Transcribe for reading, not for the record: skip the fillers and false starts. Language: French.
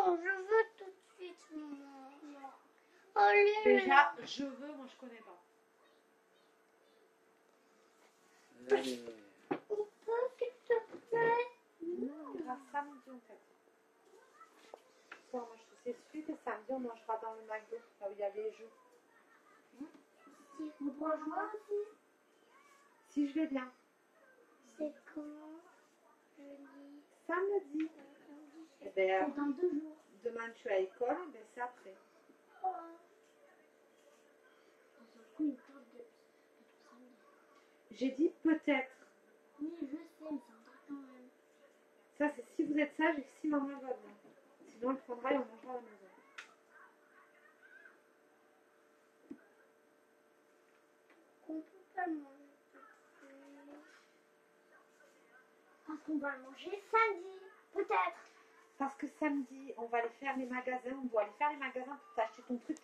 Non, je veux tout de suite, maman. Allez. Déjà, je veux, moi je connais pas. On peut, s'il te plaît? Non, on ira samedi en fait. Bon, moi je sais celui que samedi on mangera dans le McDo, là où il y a les jeux. Si vous rejoindre aussi? Si je vais bien. C'est quand? Jeudi. Samedi. Eh C'est ben, dans 2 jours. demain tu es à l'école, ben c'est après. Oh. On s'en fout une carte de samedi. J'ai dit peut-être. Oui, je sais, mais c'est important quand même. Ça c'est si vous êtes sage et si maman va bien. Sinon elle prendra et on mangera à la maison. On peut pas le manger tout de suite. Parce qu'on va le manger samedi, peut-être. Parce que samedi, on va aller faire les magasins, on doit aller faire les magasins pour t'acheter ton truc.